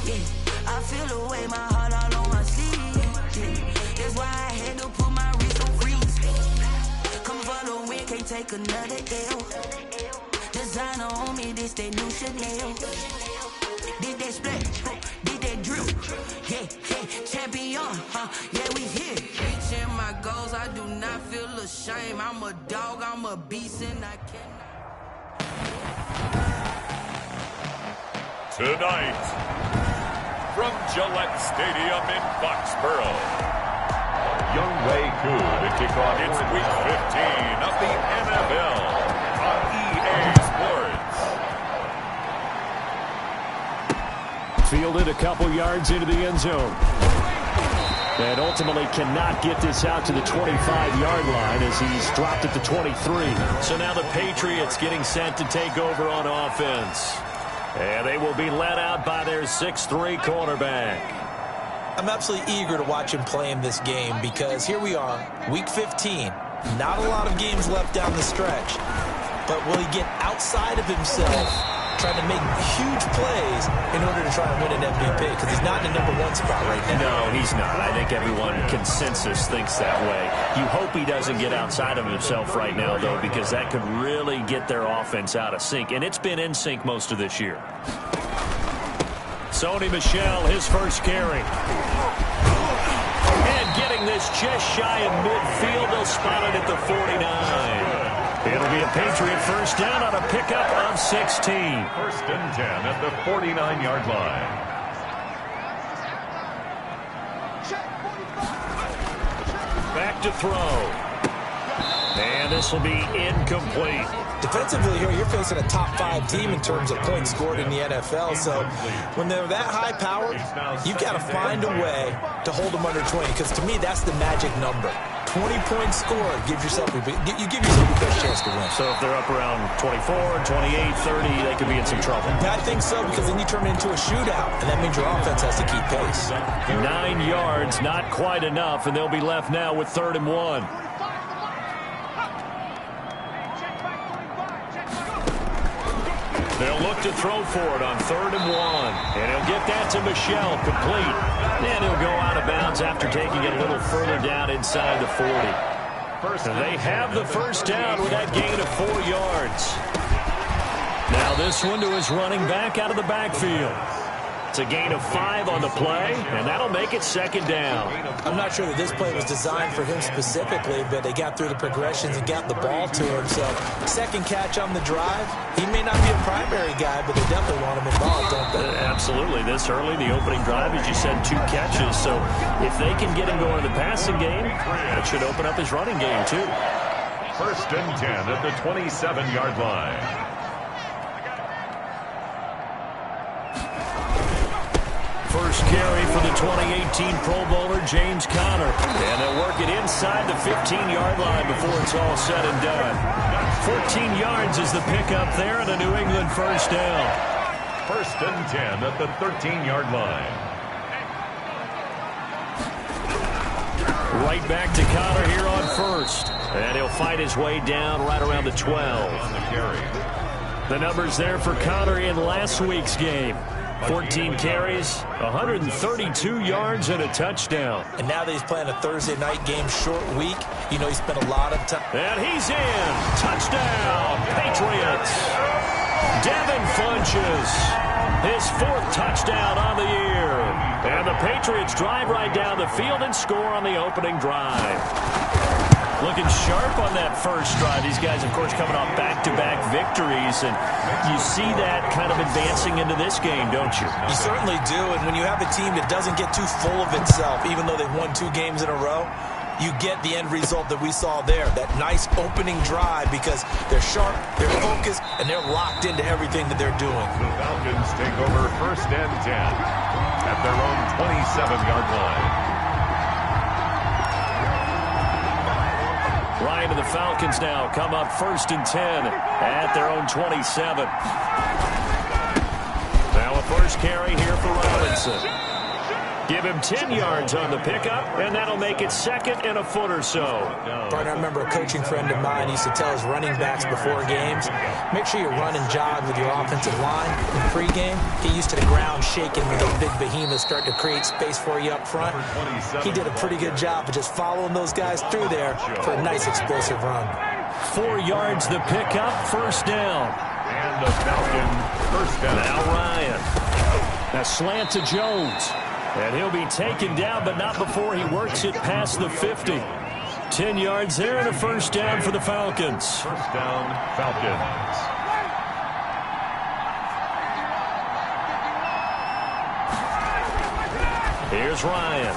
Yeah, I feel the way, my heart all on my sleeve. Yeah, that's why I had to put my wrist on freeze. Come for the win, can't take another L. Designer on me, this that new Chanel. Did that split, did that drip. Yeah, yeah, champion, yeah, we here. Reaching my goals, I do not feel ashamed. I'm a dog, I'm a beast, and I cannot. Tonight, from Gillette Stadium in Foxborough, Young Wei Koo to kick off. It's Week 15 of the NFL on EA Sports. Fielded a couple yards into the end zone. And ultimately cannot get this out to the 25-yard line as he's dropped at the 23. So now the Patriots getting set to take over on offense. And they will be led out by their 6'3" quarterback. I'm absolutely eager to watch him play in this game because here we are, Week 15. Not a lot of games left down the stretch. But will he get outside of himself trying to make huge plays in order to try and win an MVP? Because he's not in the #1 spot right now. No, he's not. I think everyone consensus thinks that way. You hope he doesn't get outside of himself right now, though, because that could really get their offense out of sync. And it's been in sync most of this year. Sony Michel, his first carry. And getting this just shy of midfield. They'll spot it at the 49. It'll be a Patriot first down on a pickup of 16. First and 10 at the 49-yard line. Back to throw. And this will be incomplete. Defensively here, you're facing a top-5 team in terms of points scored in the NFL. So when they're that high-powered, you've got to find a way to hold them under 20. Because to me, that's the magic number. 20 points scored gives yourself you give yourself your best chance to win. So if they're up around 24, 28, 30, they could be in some trouble. I think so, because then you turn it into a shootout, and that means your offense has to keep pace. 9 yards, not quite enough, and they'll be left now with 3rd and 1. They'll look to throw for it on 3rd and 1. And he'll get that to Michel, complete. And he'll go out of bounds after taking it a little further down inside the 40. They have the first down with that gain of 4 yards. Now this one to his running back out of the backfield. It's a gain of 5 on the play, and that'll make it 2nd down. I'm not sure that this play was designed for him specifically, but they got through the progressions and got the ball to him. So, second catch on the drive. He may not be a primary guy, but they definitely want him involved, don't they? Absolutely. This early, the opening drive, as you said, 2 catches. So, if they can get him going in the passing game, that should open up his running game, too. First and 10 at the 27-yard line. First carry for the 2018 Pro Bowler, James Conner. And they'll work it inside the 15-yard line before it's all said and done. 14 yards is the pickup there and a New England first down. First and 10 at the 13-yard line. Right back to Conner here on first. And he'll fight his way down right around the 12. On the carry. The numbers there for Conner in last week's game. 14 carries, 132 yards, and a touchdown. And now that he's playing a Thursday night game, short week, you know he spent a lot of time. And he's in. Touchdown, Patriots. Devin Funches, his 4th touchdown on the year. And the Patriots drive right down the field and score on the opening drive. Looking sharp on that first drive. These guys, of course, coming off back-to-back victories, and you see that kind of advancing into this game, don't you? You certainly do, and when you have a team that doesn't get too full of itself, even though they've won 2 games in a row, you get the end result that we saw there, that nice opening drive, because they're sharp, they're focused, and they're locked into everything that they're doing. The Falcons take over first and 10 at their own 27-yard line. Ryan and the Falcons now come up first and 10 at their own 27. Now a first carry here for Robinson. Give him 10 yards on the pickup, and that'll make it second and a foot or so. Partner, I remember a coaching friend of mine used to tell his running backs before games, make sure you run and jog with your offensive line in pregame. Get used to the ground shaking when those big behemoths start to create space for you up front. He did a pretty good job of just following those guys through there for a nice explosive run. 4 yards the pickup, first down. And the Falcons first down. Now Ryan. A slant to Jones. And he'll be taken down, but not before he works it past the 50. 10 yards there and a first down for the Falcons. First down, Falcons. Here's Ryan.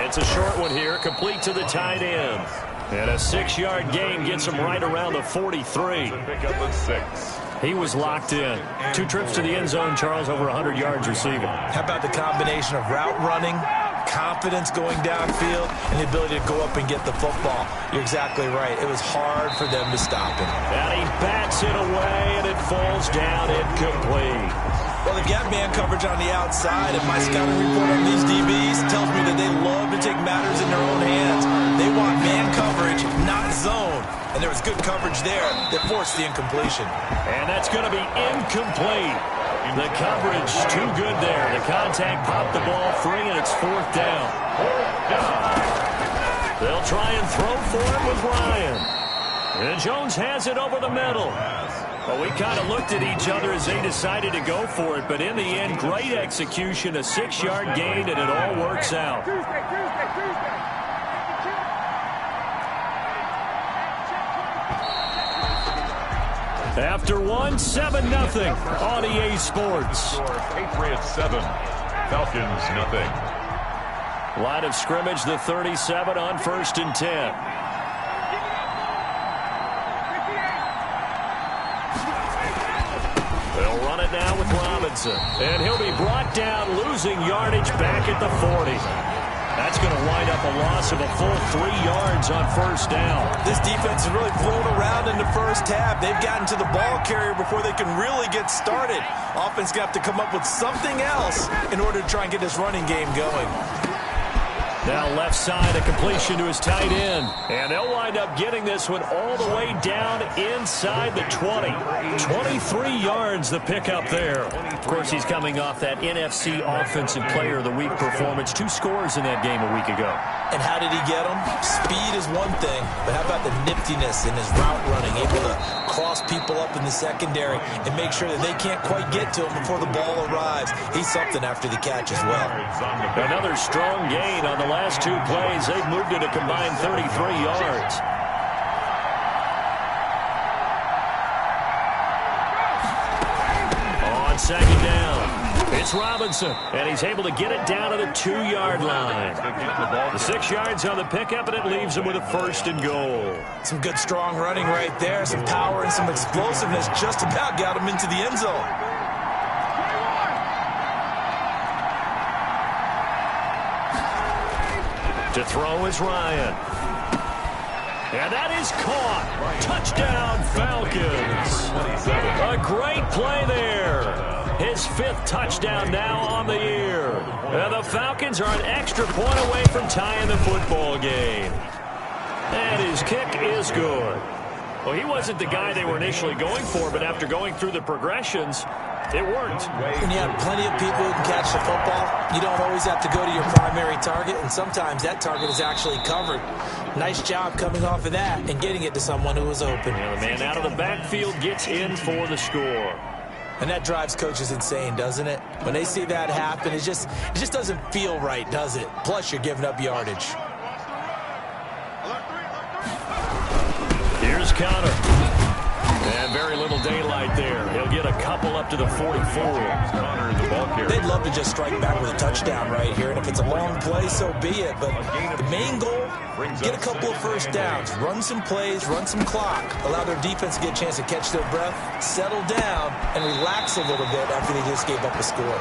It's a short one here, complete to the tight end. And a 6-yard gain gets him right around the 43. Pick up at 6. He was locked in. 2 trips to the end zone, Charles, over 100 yards receiving. How about the combination of route running, confidence going downfield, and the ability to go up and get the football? You're exactly right. It was hard for them to stop him. And he bats it away, and it falls down incomplete. Well, they've got man coverage on the outside, and my scouting report on these DBs tells me that they love to take matters in their own hands. They want man coverage, not zone. And there was good coverage there that forced the incompletion. And that's going to be incomplete. The coverage too good there. The contact popped the ball free, and it's 4th down. They'll try and throw for it with Ryan. And Jones has it over the middle. Well, we kind of looked at each other as they decided to go for it, but in the end, great execution, a 6-yard gain, and it all works out. After 7-0 on EA Sports. Patriots 7, Falcons nothing. Line of scrimmage, the 37 on 1st and 10. They'll run it now with Robinson. And he'll be brought down, losing yardage back at the 40. That's going to wind up a loss of a full 3 yards on 1st down. This defense is really flown around in the first half. They've gotten to the ball carrier before they can really get started. Offense going to have to come up with something else in order to try and get this running game going. Now left side, a completion to his tight end. And they'll wind up getting this one all the way down inside the 20. 23 yards the pickup there. Of course, he's coming off that NFC Offensive Player of the Week performance. 2 scores in that game a week ago. And how did he get them? Speed is one thing, but how about the niftiness in his route running? Able to cross people up in the secondary and make sure that they can't quite get to him before the ball arrives. He's something after the catch as well. Another strong gain on the last 2 plays. They've moved it a combined 33 yards. On 2nd down, it's Robinson, and he's able to get it down to the 2-yard line. The 6 yards on the pickup, and it leaves him with a 1st and goal. Some good strong running right there, some power and some explosiveness just about got him into the end zone. To throw is Ryan. And that is caught. Touchdown, Falcons. A great play there. His 5th touchdown now on the year. And the Falcons are an extra point away from tying the football game. And his kick is good. Well, he wasn't the guy they were initially going for, but after going through the progressions, it worked. When you have plenty of people who can catch the football, you don't always have to go to your primary target, and sometimes that target is actually covered. Nice job coming off of that and getting it to someone who was open. And the man out of the backfield gets in for the score. And that drives coaches insane, doesn't it? When they see that happen, it just doesn't feel right, does it? Plus, you're giving up yardage. Here's Connor. And very little daylight there. He'll get a couple up to the 44. Connor in the ball carrier. They'd love to just strike back with a touchdown right here. And if it's a long play, so be it. But the main goal, get a couple of first downs. Run some plays, run some clock. Allow their defense to get a chance to catch their breath, settle down, and relax a little bit after they just gave up a score.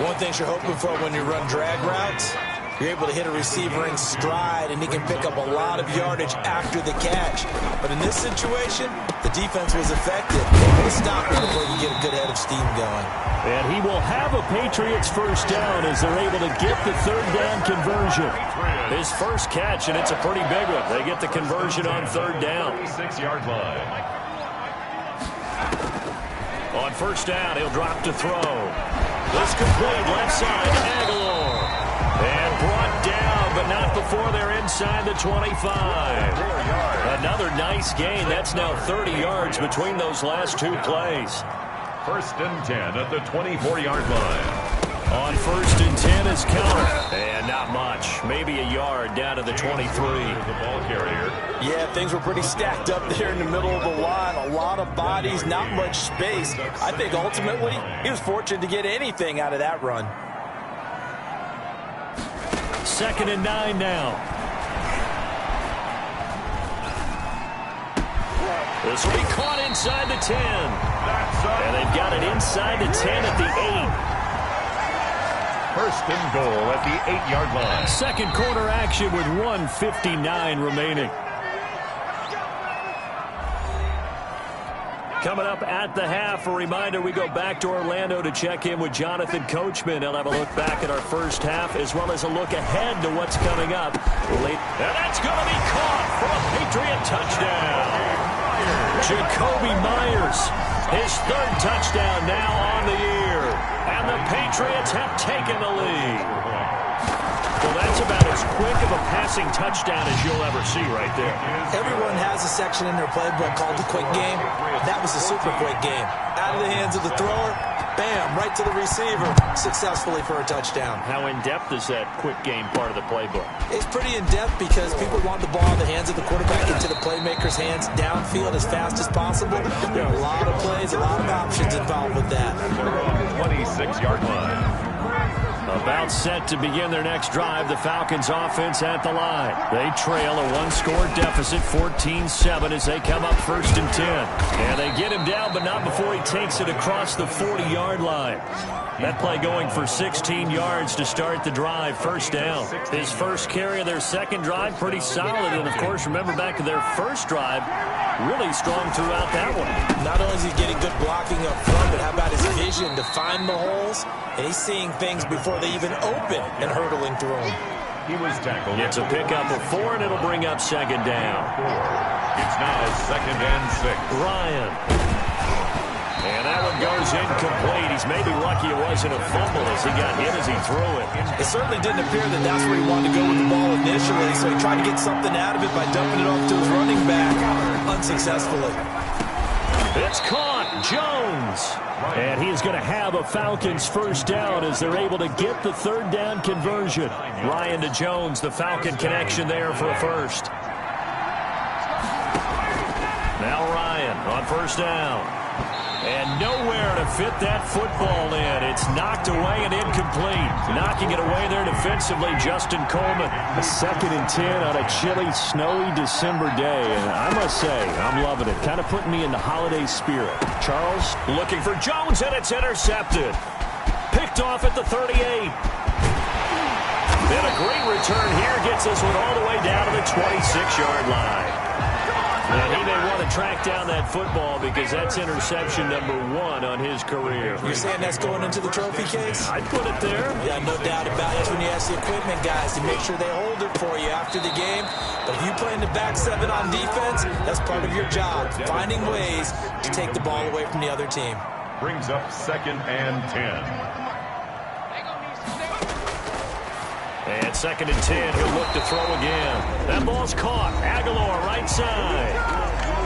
One thing you're hoping for when you run drag routes, You're able to hit a receiver in stride, and he can pick up a lot of yardage after the catch. But in this situation, the defense was effective. Able to stop him before you get a good head of steam going. And he will have a Patriots first down as they're able to get the third down conversion. His first catch, and it's a pretty big one. They get the conversion on third down. 6-yard line. On first down, he'll drop to throw. This complete left side to Aguilar. And brought down, but not before they're inside the 25. Another nice gain. That's now 30 yards between those last two plays. First and 10 at the 24-yard line. On first and 10 is Keller. And not much. Maybe a yard down to the 23. The ball carrier. Yeah, things were pretty stacked up there in the middle of the line. A lot of bodies, not much space. I think ultimately he was fortunate to get anything out of that run. Second and 9 now. This will be caught inside the 10. And they've got it inside the 10 at the 8. First and goal at the 8-yard line. Second quarter action with 1:59 remaining. Coming up at the half, a reminder, we go back to Orlando to check in with Jonathan Coachman. He'll have a look back at our first half as well as a look ahead to what's coming up. And that's going to be caught for a Patriot touchdown. Jacoby Myers, his third touchdown now on the year. And the Patriots have taken the lead. Well, that's about as quick of a passing touchdown as you'll ever see right there. Everyone has a section in their playbook called the quick game. That was a super quick game. Out of the hands of the thrower, bam, right to the receiver, successfully for a touchdown. How in-depth is that quick game part of the playbook? It's pretty in-depth because people want the ball in the hands of the quarterback into the playmaker's hands downfield as fast as possible. There are a lot of plays, a lot of options involved with that. They're on the 26-yard line. About set to begin their next drive, the Falcons offense at the line. They trail a one-score deficit, 14-7, as they come up first and 10. And they get him down, but not before he takes it across the 40-yard line. That play going for 16 yards to start the drive, first down. His first carry of their second drive, pretty solid. And, of course, remember back to their first drive, really strong throughout that one. Not only is he getting good blocking up front, but how about his vision to find the holes? And he's seeing things before they even open and hurdling through them. He was tackled. It's a pickup of 4, and it'll bring up second down. It's now second and 6. Ryan. And that one goes incomplete. He's maybe lucky it wasn't a fumble as he got hit as he threw it. It certainly didn't appear that that's where he wanted to go with the ball initially, so he tried to get something out of it by dumping it off to his running back unsuccessfully. It's caught. Jones. And he's going to have a Falcons first down as they're able to get the third down conversion. Ryan to Jones, the Falcon connection there for a first. Now Ryan on first down. And nowhere to fit that football in. It's knocked away and incomplete. Knocking it away there defensively, Justin Coleman. A second and 10 on a chilly, snowy December day. And I must say, I'm loving it. Kind of putting me in the holiday spirit. Charles? Looking for Jones, and it's intercepted. Picked off at the 38. And a great return here gets this one all the way down to the 26-yard line. And he may want to track down that football because that's interception number 1 on his career. You're saying that's going into the trophy case? I'd put it there. Yeah, no doubt about it. That's when you ask the equipment guys to make sure they hold it for you after the game. But if you play in the back 7 on defense, that's part of your job, finding ways to take the ball away from the other team. Brings up second and 10. And second and 10, he'll look to throw again. That ball's caught. Aguilar, right side.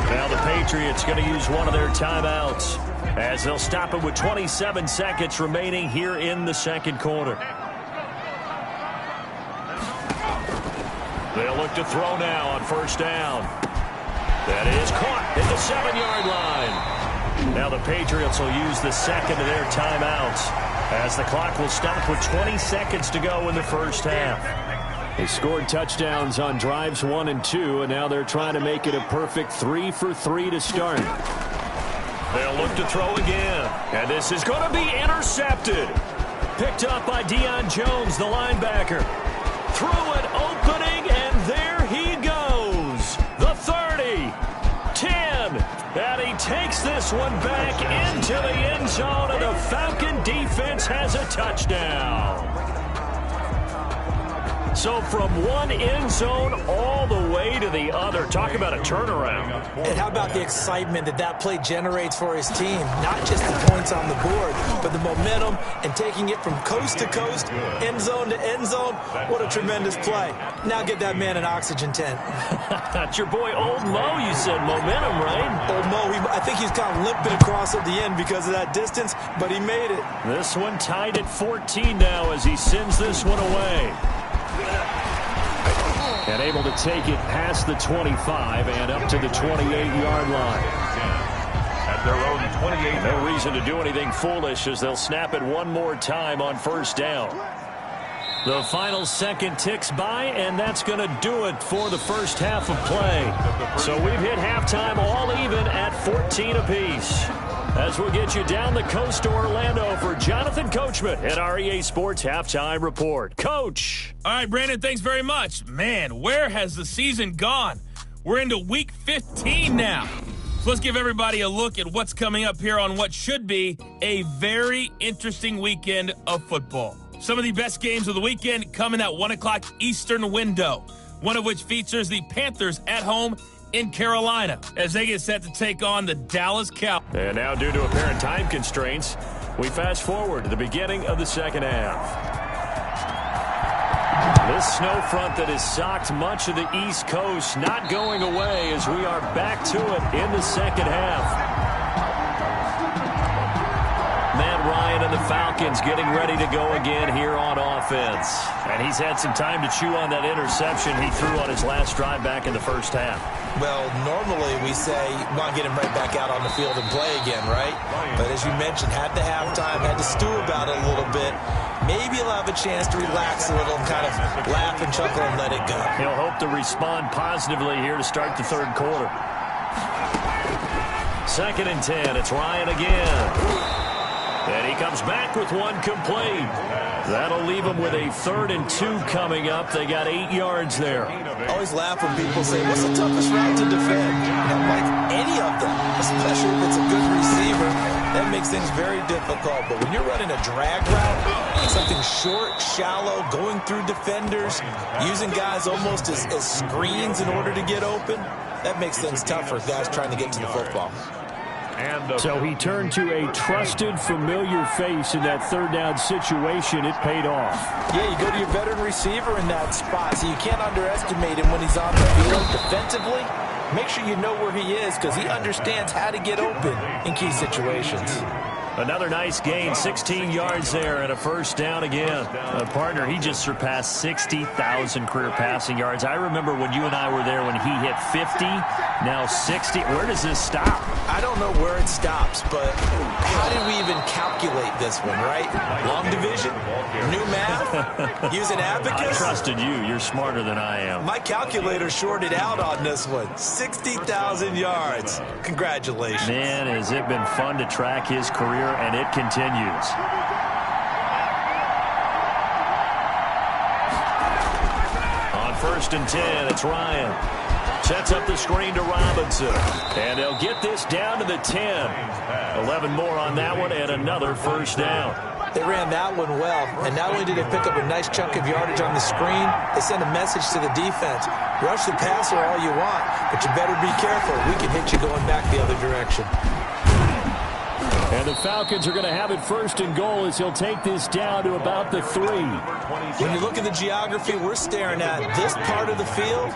Now the Patriots going to use one of their timeouts as they'll stop it with 27 seconds remaining here in the second quarter. They'll look to throw now on first down. That is caught at the 7-yard line. Now the Patriots will use the second of their timeouts as the clock will stop with 20 seconds to go in the first half. They scored touchdowns on drives 1 and 2, and now they're trying to make it a perfect 3 for 3 to start. They'll look to throw again, and this is going to be intercepted. Picked up by Deion Jones, the linebacker. through an opening, and there he goes. The 30, 10, and he takes this one back into the end zone, and the Falcon defense has a touchdown. So from one end zone all the way to the other. Talk about a turnaround. And how about the excitement that play generates for his team? Not just the points on the board, but the momentum and taking it from coast to coast, end zone to end zone. What a tremendous play. Now get that man an oxygen tent. That's your boy Old Mo, you said. Momentum, right? Old Mo, I think he's kind of limping across at the end because of that distance, but he made it. This one tied at 14 now as he sends this one away. And able to take it past the 25 and up to the 28-yard line. At their own 28. No reason to do anything foolish as they'll snap it one more time on first down. The final second ticks by, and that's going to do it for the first half of play. So we've hit halftime all even at 14 apiece. As we'll get you down the coast to Orlando for Jonathan Coachman at our EA Sports Halftime Report. Coach. All right, Brandon, thanks very much. Man, where has the season gone? We're into Week 15 now. So let's give everybody a look at what's coming up here on what should be a very interesting weekend of football. Some of the best games of the weekend come in that 1 o'clock Eastern window, one of which features the Panthers at home in Carolina as they get set to take on the Dallas Cowboys. And now, due to apparent time constraints, we fast forward to the beginning of the second half. This snow front that has socked much of the East Coast not going away as we are back to it in the second half. Matt Ryan and the Falcons getting ready to go again here on offense. And he's had some time to chew on that interception he threw on his last drive back in the first half. Well, normally we say you want to get him right back out on the field and play again, right? But as you mentioned, had the halftime, had to stew about it a little bit. Maybe he'll have a chance to relax a little and kind of laugh and chuckle and let it go. He'll hope to respond positively here to start the third quarter. 2nd and 10. It's Ryan again. And he comes back with one complete. That'll leave him with a 3rd and 2 coming up. They got 8 yards there. I always laugh when people say, what's the toughest route to defend? And I'm like, any of them, especially if it's a good receiver. That makes things very difficult. But when you're running a drag route, something short, shallow, going through defenders, using guys almost as screens in order to get open, that makes things tough for guys trying to get to the football. So he turned to a trusted, familiar face in that 3rd down situation. It paid off. Yeah, you go to your veteran receiver in that spot, so you can't underestimate him when he's on the field defensively. Make sure you know where he is because he understands how to get open in key situations. Another nice gain, 16 yards there and a first down again. Partner, he just surpassed 60,000 career passing yards. I remember when you and I were there when he hit 50, now 60. Where does this stop? I don't know where it stops, but how did we even calculate this one, right? Long division? New math? Using abacus? I trusted you. You're smarter than I am. My calculator shorted out on this one. 60,000 yards. Congratulations. Man, has it been fun to track his career, and it continues. On 1st and 10, it's Ryan. Sets up the screen to Robinson. And they'll get this down to the 10. 11 more on that one and another first down. They ran that one well, and not only did they pick up a nice chunk of yardage on the screen, they sent a message to the defense. Rush the passer all you want, but you better be careful. We can hit you going back the other direction. And the Falcons are going to have it 1st and goal as he'll take this down to about the 3. When you look at the geography we're staring at, this part of the field,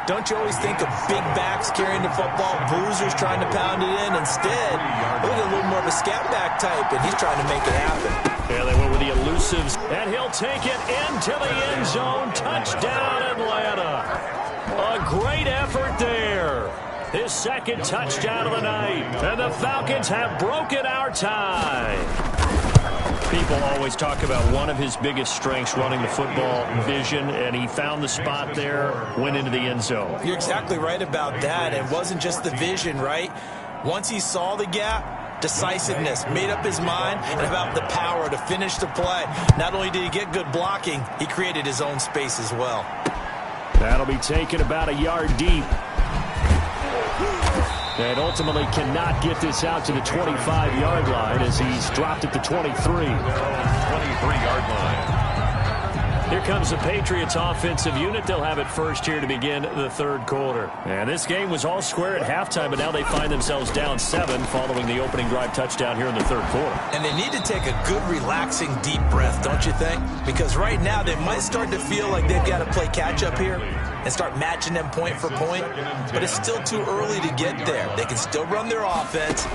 don't you always think of big backs carrying the football, bruisers trying to pound it in? Instead, look at a little more of a scat back type, and he's trying to make it happen. Yeah, they went with the elusives. And he'll take it into the end zone. Touchdown, Atlanta. A great effort there. His 2nd touchdown of the night. And the Falcons have broken our tie. People always talk about one of his biggest strengths, running the football, vision, and he found the spot there, went into the end zone. You're exactly right about that. It wasn't just the vision, right? Once he saw the gap, decisiveness, made up his mind, and about the power to finish the play. Not only did he get good blocking, he created his own space as well. That'll be taken about a yard deep. And ultimately cannot get this out to the 25-yard line as he's dropped at the 23. 23-yard line. Here comes the Patriots offensive unit. They'll have it first here to begin the third quarter. And this game was all square at halftime, but now they find themselves down 7 following the opening drive touchdown here in the third quarter. And they need to take a good, relaxing, deep breath, don't you think? Because right now they might start to feel like they've got to play catch-up here and start matching them point for point. But it's still too early to get there. They can still run their offense.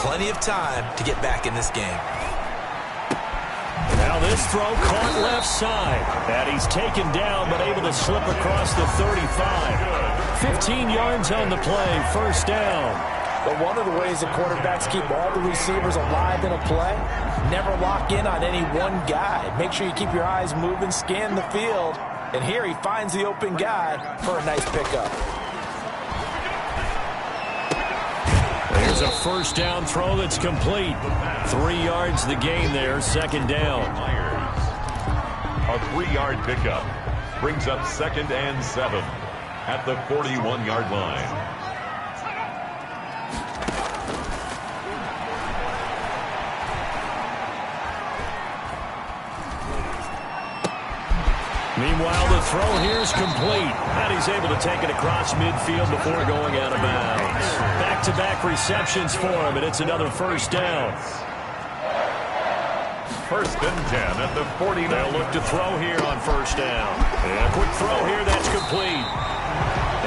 Plenty of time to get back in this game. Now this throw caught left side. And he's taken down but able to slip across the 35. 15 yards on the play, first down. But one of the ways that quarterbacks keep all the receivers alive in a play, never lock in on any one guy. Make sure you keep your eyes moving, scan the field. And here he finds the open guy for a nice pickup. There's a first down throw that's complete. 3 yards the gain there, second down. A 3-yard pickup brings up 2nd and 7 at the 41-yard line. Meanwhile, the throw here is complete. And he's able to take it across midfield before going out of bounds. Back-to-back receptions for him, and it's another first down. 1st and 10 at the 49. They'll look to throw here on first down. And a quick throw here, that's complete.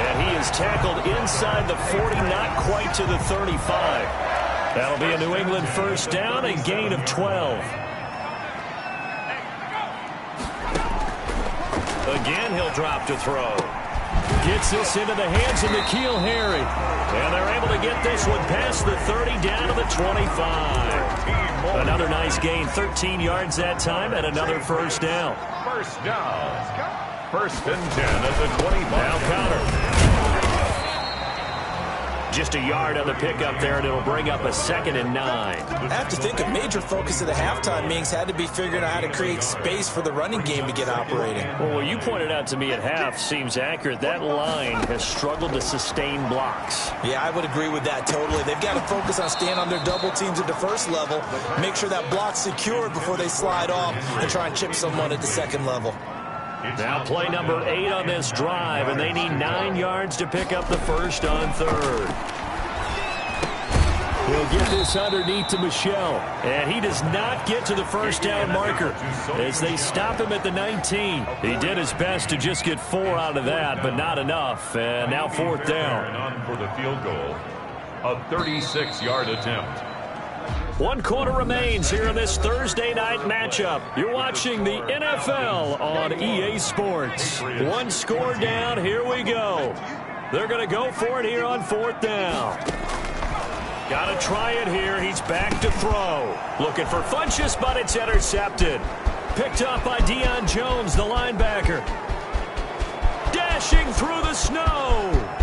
And he is tackled inside the 40, not quite to the 35. That'll be a New England first down, a gain of 12. Again, he'll drop to throw. Gets this into the hands of N'Keal Harry. And they're able to get this one past the 30 down to the 25. Another nice gain, 13 yards that time, and another first down. First down. 1st and 10 at the 25. Now Connor. Just a yard on the pickup there, and it'll bring up a 2nd and 9. I have to think a major focus of the halftime meetings had to be figuring out how to create space for the running game to get operating. Well, what you pointed out to me at half seems accurate. That line has struggled to sustain blocks. Yeah, I would agree with that totally. They've got to focus on staying on their double teams at the first level, make sure that block's secured before they slide off and try and chip someone at the second level. Now play number 8 on this drive, and they need 9 yards to pick up the first on third. He'll get this underneath to Michel, and he does not get to the first down marker as they stop him at the 19. He did his best to just get 4 out of that, but not enough, and now 4th down. On for the field goal, a 36-yard attempt. 1 quarter remains here in this Thursday night matchup. You're watching the NFL on EA Sports. 1 score down, here we go. They're going to go for it here on 4th down. Got to try it here. He's back to throw. Looking for Funchess, but it's intercepted. Picked up by Deion Jones, the linebacker. Dashing through the snow.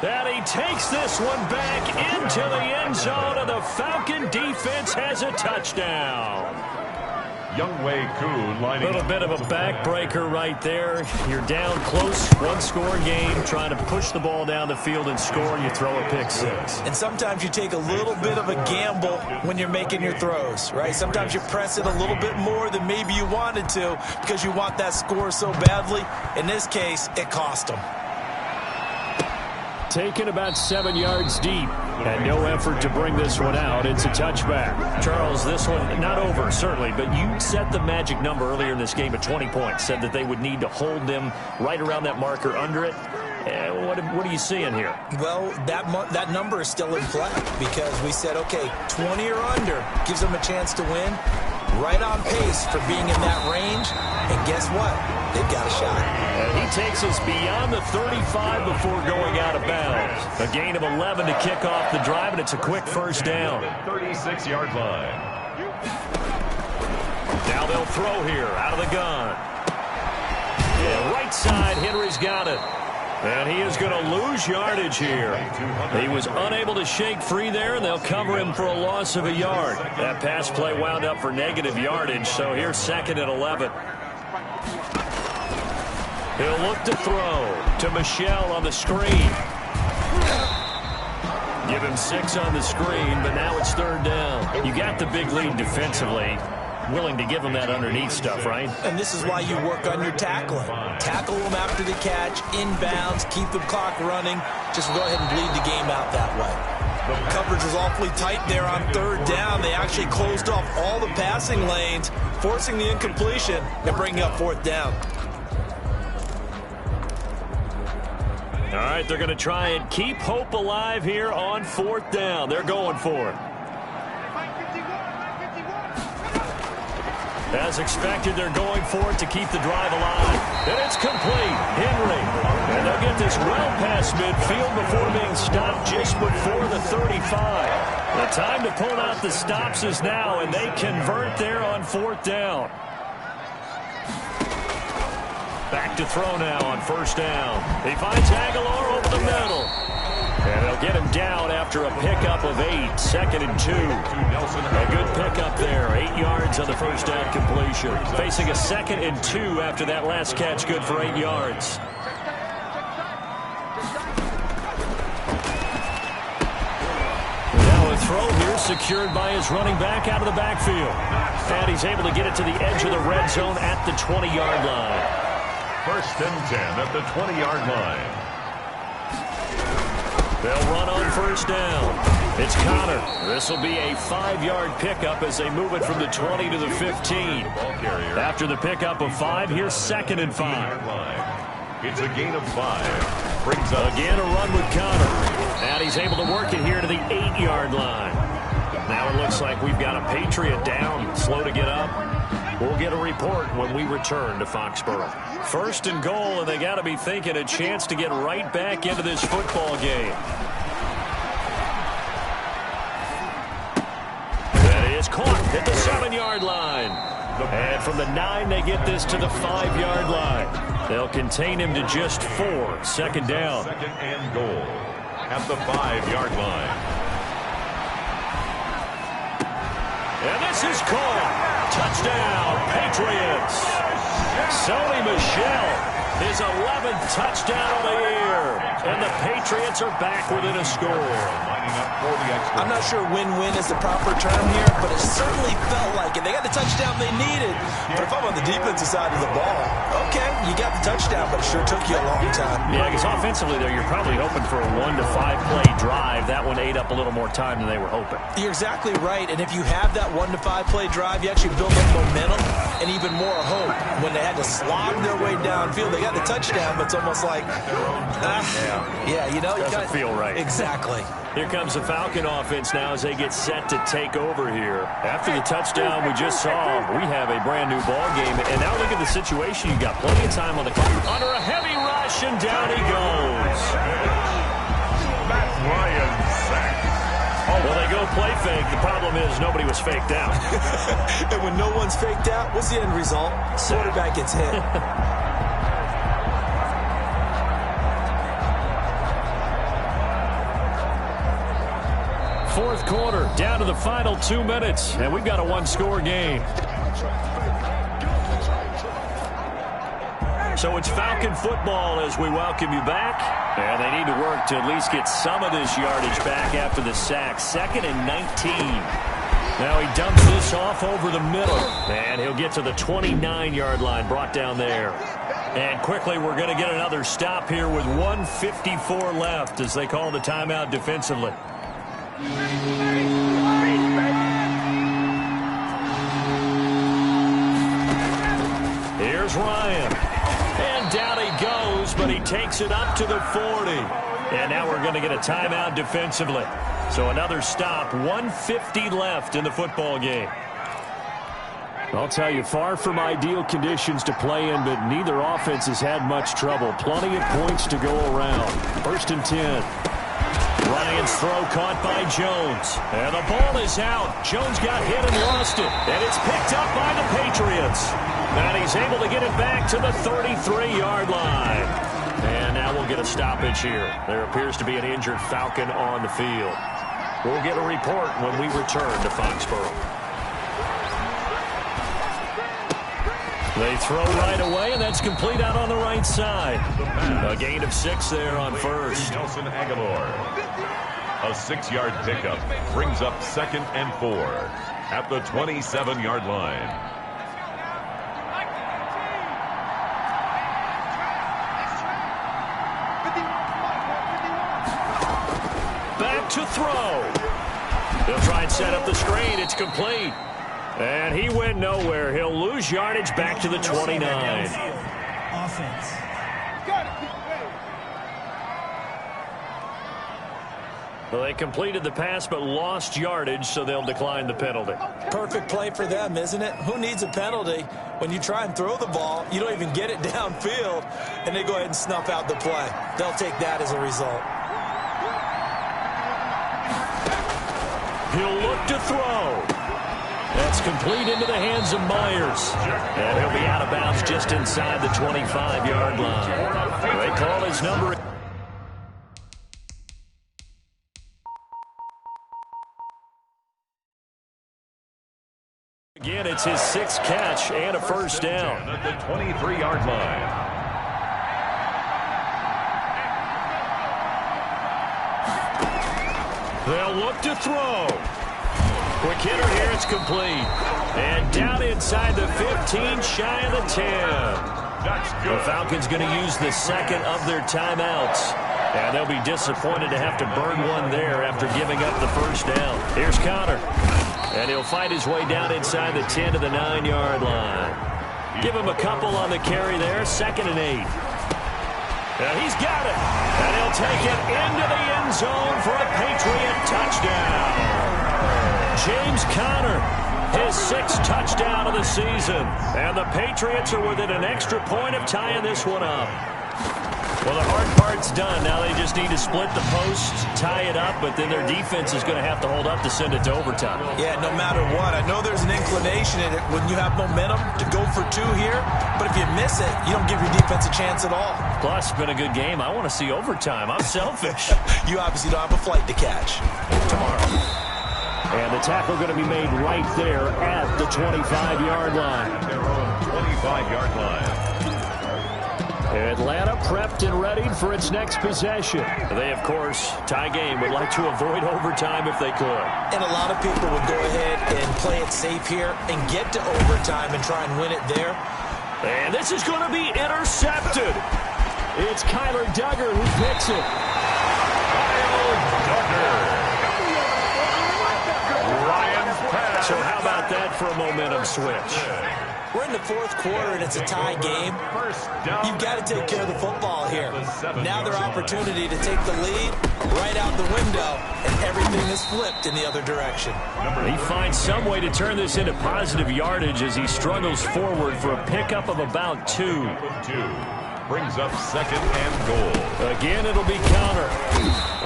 And he takes this one back into the end zone, and the Falcon defense has a touchdown. Younghoe Koo lining A little bit of a backbreaker right there. You're down close, 1-score game, trying to push the ball down the field and score, and you throw a pick 6. And sometimes you take a little bit of a gamble when you're making your throws, right? Sometimes you press it a little bit more than maybe you wanted to because you want that score so badly. In this case, it cost them. Taken about 7 yards deep, and no effort to bring this one out. It's a touchback. Charles, this one not over, certainly, but you set the magic number earlier in this game at 20 points, said that they would need to hold them right around that marker under it. What are you seeing here? Well, that number is still in play because we said, okay, 20 or under gives them a chance to win. Right on pace for being in that range. And guess what? They've got a shot. And he takes us beyond the 35 before going out of bounds. A gain of 11 to kick off the drive, and it's a quick first down. 36-yard line. Now they'll throw here out of the gun. Yeah, right side, Henry's got it. And he is going to lose yardage here. He was unable to shake free there, and they'll cover him for a loss of a yard. That pass play wound up for negative yardage, so here's 2nd and 11. He'll look to throw to Michel on the screen. Give him 6 on the screen, but now it's 3rd down. You got the big lead defensively. Willing to give them that underneath stuff, right? And this is why you work on your tackling. Tackle them after the catch, inbounds, keep the clock running. Just go ahead and bleed the game out that way. The coverage was awfully tight there on 3rd down. They actually closed off all the passing lanes, forcing the incompletion and bringing up 4th down. All right, they're going to try and keep hope alive here on 4th down. They're going for it. As expected, they're going for it to keep the drive alive. And it's complete. Henry. And they'll get this well past midfield before being stopped just before the 35. The time to pull out the stops is now, and they convert there on 4th down. Back to throw now on 1st down. He finds Aguilar over the middle. And they'll get him down after a pickup of 8. 2nd and 2. A good pickup there. 8 yards on the 1st down completion. Facing a 2nd and 2 after that last catch. Good for 8 yards. Now a throw here secured by his running back out of the backfield. And he's able to get it to the edge of the red zone at the 20-yard line. 1st and 10 at the 20-yard line. They'll run on 1st down. It's Connor. This will be a 5-yard pickup as they move it from the 20 to the 15. After the pickup of 5, here's 2nd and 5. It's a gain of 5. Brings up again a run with Connor. And he's able to work it here to the 8-yard line. Now it looks like we've got a Patriot down, slow to get up. We'll get a report when we return to Foxborough. 1st and goal, and they got to be thinking a chance to get right back into this football game. That is caught at the 7-yard line. And from the 9, they get this to the 5-yard line. They'll contain him to just 4. 2nd down. 2nd and goal at the 5-yard line. And this is caught. Touchdown, Patriots. Sony Michel, his 11th touchdown of the year. And the Patriots are back within a score. I'm not sure win-win is the proper term here, but it certainly felt like it. They got the touchdown they needed. But if I'm on the defensive side of the ball, okay, you got the touchdown, but it sure took you a long time. Yeah, because offensively, though, you're probably hoping for a 1 to 5 play drive. That one ate up a little more time than they were hoping. You're exactly right. And if you have that 1 to 5 play drive, you actually build up momentum and even more hope. When they had to slog their way downfield, they got the touchdown, but it's almost like, you know, doesn't feel right. Exactly. Here comes the Falcon offense now as they get set to take over here. After the touchdown we just saw, we have a brand new ball game. And now look at the situation. You got plenty of time on the clock. Under a heavy rush, and down he goes. Matt Ryan sacked. Well, they go play fake. The problem is nobody was faked out. And when no one's faked out, what's the end result? Quarterback gets hit. 4th quarter, down to the final 2 minutes, and we've got a 1-score game. So it's Falcon football as we welcome you back. And they need to work to at least get some of this yardage back after the sack. 2nd and 19. Now he dumps this off over the middle, and he'll get to the 29-yard line, brought down there. And quickly, we're going to get another stop here with 1:54 left as they call the timeout defensively. Here's Ryan. And down he goes, but he takes it up to the 40. And now we're going to get a timeout defensively. So another stop, 1:50 left in the football game. I'll tell you, far from ideal conditions to play in, but neither offense has had much trouble. Plenty of points to go around. 1st and 10. Ryan's throw caught by Jones. And the ball is out. Jones got hit and lost it. And it's picked up by the Patriots. And he's able to get it back to the 33-yard line. And now we'll get a stoppage here. There appears to be an injured Falcon on the field. We'll get a report when we return to Foxborough. They throw right away, and that's complete out on the right side. A gain of 6 there on first. Nelson Aguilar. A 6-yard pickup brings up 2nd and 4 at the 27-yard line. Back to throw. They'll try and set up the screen. It's complete. And he went nowhere. He'll lose yardage back to the 29. Offense. Well, they completed the pass but lost yardage, so they'll decline the penalty. Perfect play for them, isn't it? Who needs a penalty? When you try and throw the ball, you don't even get it downfield, and they go ahead and snuff out the play. They'll take that as a result. He'll look to throw. That's complete into the hands of Myers. And he'll be out of bounds just inside the 25-yard line. They call his number. Again, it's his 6th catch and a first down. At the 23-yard line. They'll look to throw. Quick hitter here, it's complete. And down inside the 15, shy of the 10. That's good. The Falcons going to use the 2nd of their timeouts. And they'll be disappointed to have to burn one there after giving up the first down. Here's Connor. And he'll fight his way down inside the 10 to the 9-yard line. Give him a couple on the carry there, 2nd and 8. Now he's got it. And he'll take it into the end zone for a Patriot touchdown. James Conner, his 6th touchdown of the season. And the Patriots are within an extra point of tying this one up. Well, the hard part's done. Now they just need to split the post, tie it up, but then their defense is going to have to hold up to send it to overtime. Yeah, no matter what. I know there's an inclination in it when you have momentum to go for 2 here, but if you miss it, you don't give your defense a chance at all. Plus, it's been a good game. I want to see overtime. I'm selfish. You obviously don't have a flight to catch. Tomorrow. And the tackle going to be made right there at the 25-yard line. 25-yard line. Atlanta prepped and ready for its next possession. They, of course, tie game, would like to avoid overtime if they could. And a lot of people would go ahead and play it safe here and get to overtime and try and win it there. And this is going to be intercepted. It's Kyler Duggar who picks it. Ryan's pass. So how about that for a momentum switch? We're in the 4th quarter, and it's a tie game. You've got to take care of the football here. Now their opportunity to take the lead right out the window, and everything is flipped in the other direction. He finds some way to turn this into positive yardage as he struggles forward for a pickup of about 2. Brings up 2nd and goal. Again, it'll be Connor.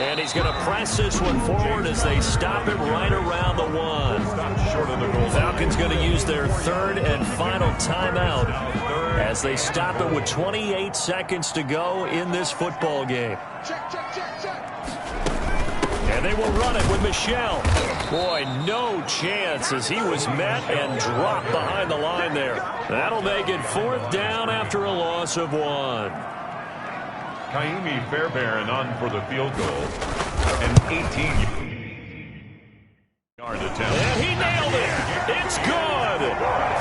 And he's going to press this one forward as they stop him right around the 1. Short of the goal. Falcons going to use their 3rd and final timeout as they stop it with 28 seconds to go in this football game. And they will run it with Michelle. Boy, no chance as he was met and dropped behind the line there. That'll make it 4th down after a loss of 1. Kaimi Fairbairn on for the field goal. An 18-yard attempt. And he nailed it. It's good.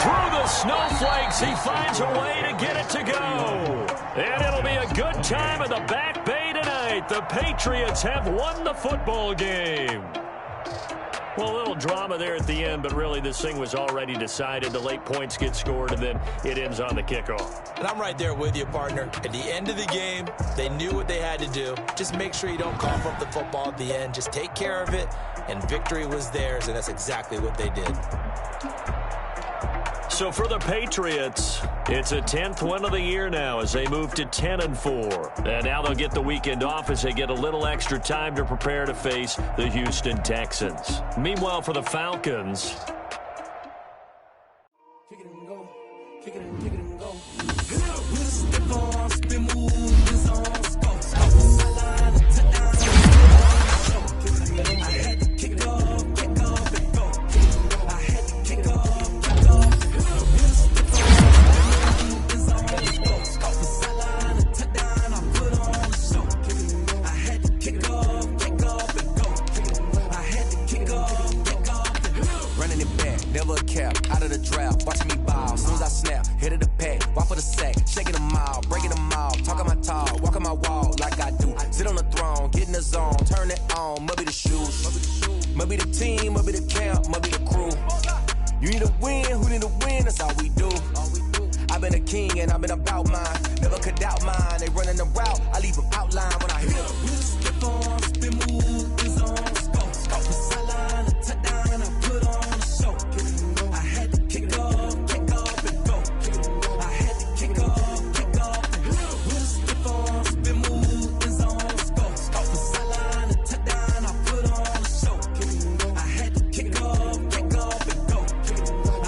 Through the snowflakes, he finds a way to get it to go. And it'll be a good time in the Back Bay tonight. The Patriots have won the football game. Well, a little drama there at the end, but really this thing was already decided. The late points get scored, and then it ends on the kickoff. And I'm right there with you, partner. At the end of the game, they knew what they had to do. Just make sure you don't cough up the football at the end. Just take care of it, and victory was theirs, and that's exactly what they did. So for the Patriots, it's a 10th win of the year now as they move to 10-4. And now they'll get the weekend off as they get a little extra time to prepare to face the Houston Texans. Meanwhile, for the Falcons, Kick it and go. Kick it and go. With a stiff arm, spin move, Hit of the pack, walk for the sack, shaking them all, breaking them all, talking my talk, walking my wall like I do. Sit on the throne, get in the zone, turn it on, must be the shoes, must be the team, must be the camp, must be the crew. You need to win, who need to win, that's all we do. I've been a king and I've been about mine, never could doubt mine. They running the route, I leave them outline when I hit them.